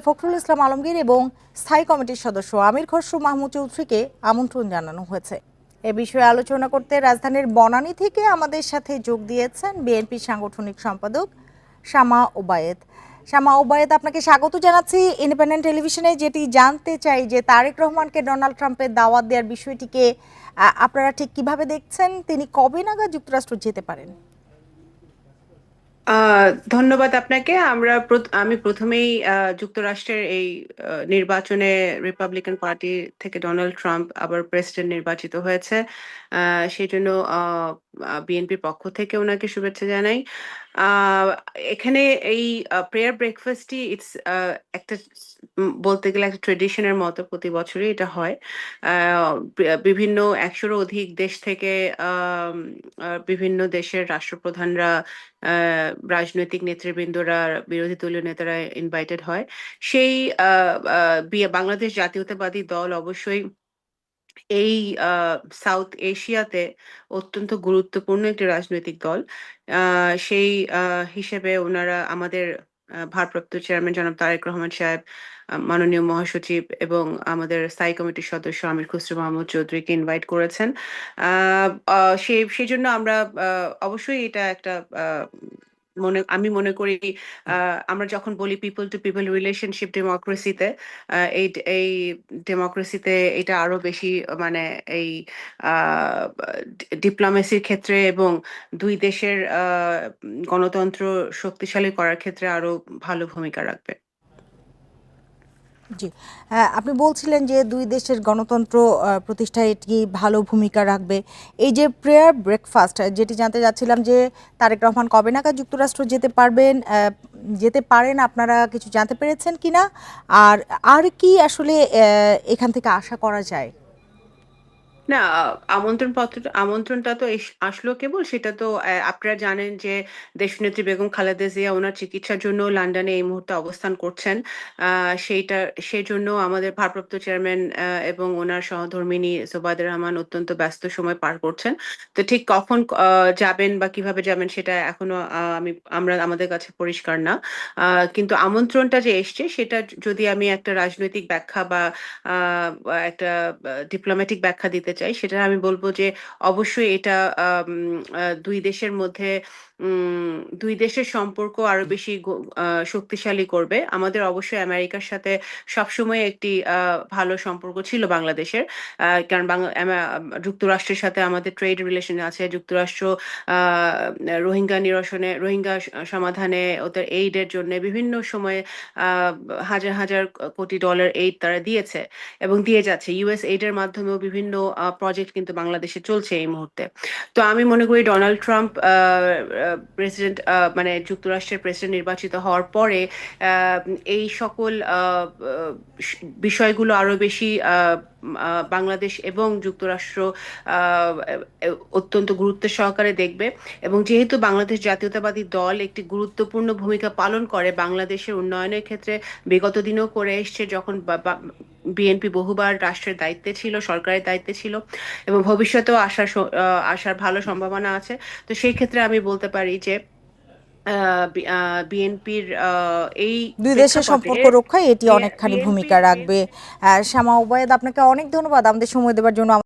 ফখরুল ইসলাম আলমগীর এবং স্থায়ী কমিটির সদস্য আমির খসরু মাহমুদ চৌধুরীকে আমন্ত্রণ জানানো হয়েছে। এ বিষয়ে আলোচনা করতে রাজধানীর বনানী থেকে আমাদের সাথে যোগ দিয়েছেন বিএনপির সাংগঠনিক সম্পাদক শামা ওবায়েদ। শামা ওবায়েদ, আপনাকে স্বাগত জানাচ্ছি ইন্ডিপেন্ডেন্ট টেলিভিশনে। যেটি জানতে চাই যে তারেক রহমানকে ডোনাল্ড ট্রাম্পের দাওয়াত দেওয়ার বিষয়টিকে আপনারা ঠিক কিভাবে দেখছেন? তিনি কবে নাগাদ যুক্তরাষ্ট্র যেতে পারেন? ধন্যবাদ আপনাকে। আমি প্রথমেই যুক্তরাষ্ট্রের এই নির্বাচনে রিপাবলিকান পার্টি থেকে ডোনাল্ড ট্রাম্প আবার প্রেসিডেন্ট নির্বাচিত হয়েছে, সেই জন্য বিএনপির পক্ষ থেকে ওনাকে শুভেচ্ছা জানাই। এখানে এই প্রেয়ার ব্রেকফাস্টই একটা বলতে গেলে একটা ট্রেডিশনের মতো প্রতি বছরই এটা হয়। বিভিন্ন 100-র অধিক দেশ থেকে বিভিন্ন দেশের রাষ্ট্রপ্রধানরা, রাজনৈতিক নেতৃবৃন্দরা, বিরোধী দলীয় নেতারা ইনভাইটেড হয়। সেই বাংলাদেশ জাতীয়তাবাদী দল অবশ্যই এই সাউথ এশিয়াতে অত্যন্ত গুরুত্বপূর্ণ একটি রাজনৈতিক দল। সেই হিসেবে ওনারা আমাদের ভারপ্রাপ্ত চেয়ারম্যান জনাব তারেক রহমান সাহেব, মাননীয় মহাসচিব এবং আমাদের স্থায়ী কমিটির সদস্য আমির খসরু মাহমুদ চৌধুরীকে ইনভাইট করেছেন। সেই জন্য আমরা অবশ্যই এটা একটা আমি মনে করি, আমরা যখন বলি পিপল টু পিপল রিলেশনশিপ ডেমোক্রেসিতে, এই এই ডেমোক্রেসিতে এটা আরো বেশি মানে এই ডিপ্লোমেসির ক্ষেত্রে এবং দুই দেশের গণতন্ত্র শক্তিশালী করার ক্ষেত্রে আরো ভালো ভূমিকা রাখবে। জি, আপনি বলছিলেন যে দুই দেশের গণতন্ত্র প্রতিষ্ঠায় এটি ভালো ভূমিকা রাখবে। এই যে প্রেয়ার ব্রেকফাস্ট, যেটি জানতে যাচ্ছিলাম যে তারেক রহমান কবে নাগাদ যুক্তরাষ্ট্র যেতে পারেন, আপনারা কিছু জানতে পেরেছেন কিনা? আর কি আসলে এখান থেকে আশা করা যায়? না, আমন্ত্রণটা তো আসলো কেবল, সেটা তো আপনারা জানেন যে দেশনেত্রী বেগম খালেদা জিয়া ওনার চিকিৎসার জন্য লন্ডনে এই মুহূর্তে অবস্থান করছেন। সেই জন্য আমাদের ভারপ্রাপ্ত চেয়ারম্যান এবং ওনার সহধর্মিণী জোবায়দা রহমান অত্যন্ত ব্যস্ত সময় পার করছেন। তো ঠিক কখন যাবেন বা কিভাবে যাবেন সেটা এখনো আমাদের কাছে পরিষ্কার না। কিন্তু আমন্ত্রণটা যে এসছে সেটা যদি আমি একটা রাজনৈতিক ব্যাখ্যা বা একটা ডিপ্লোম্যাটিক ব্যাখ্যা দিতে চাই, সেটা আমি বলবো যে অবশ্যই এটা দুই দেশের মধ্যে দুই দেশের সম্পর্ক আরো বেশি শক্তিশালী করবে। আমাদের অবশ্যই আমেরিকার সাথে সবসময় একটি ভালো সম্পর্ক ছিল বাংলাদেশের, কারণ যুক্তরাষ্ট্রের সাথে আমাদের ট্রেড রিলেশন আছে। যুক্তরাষ্ট্র রোহিঙ্গা সমাধানে ওদের এইডের জন্য বিভিন্ন সময়ে হাজার হাজার কোটি ডলার এইড তারা দিয়েছে এবং দিয়ে যাচ্ছে। ইউএস এইডের মাধ্যমেও বিভিন্ন প্রজেক্ট কিন্তু বাংলাদেশে চলছে এই মুহূর্তে। তো আমি মনে করি ডোনাল্ড ট্রাম্প প্রেসিডেন্ট মানে যুক্তরাষ্ট্রের প্রেসিডেন্ট নির্বাচিত হওয়ার পরে এই সকল বিষয়গুলো আরো বেশি বাংলাদেশ এবং যুক্তরাষ্ট্র অত্যন্ত গুরুত্বের সহকারে দেখবে। এবং যেহেতু বাংলাদেশ জাতীয়তাবাদী দল একটি গুরুত্বপূর্ণ ভূমিকা পালন করে বাংলাদেশের উন্নয়নের ক্ষেত্রে, বিগত দিনেও করে এসছে, যখন বিএনপি বহুবার রাষ্ট্রের দায়িত্বে ছিল, সরকারের দায়িত্বে ছিল এবং ভবিষ্যতেও আসার ভালো সম্ভাবনা আছে। তো সেই ক্ষেত্রে আমি বলতে পারি যে বিএনপির এই দুই দেশের প্রেক্ষাপটে সম্পর্ক রক্ষায় এটি অনেকখানি ভূমিকা বিএনপির রাখবে। শামা ওবায়েদ, আপনাকে অনেক ধন্যবাদ আমাদের সময় দেওয়ার জন্য।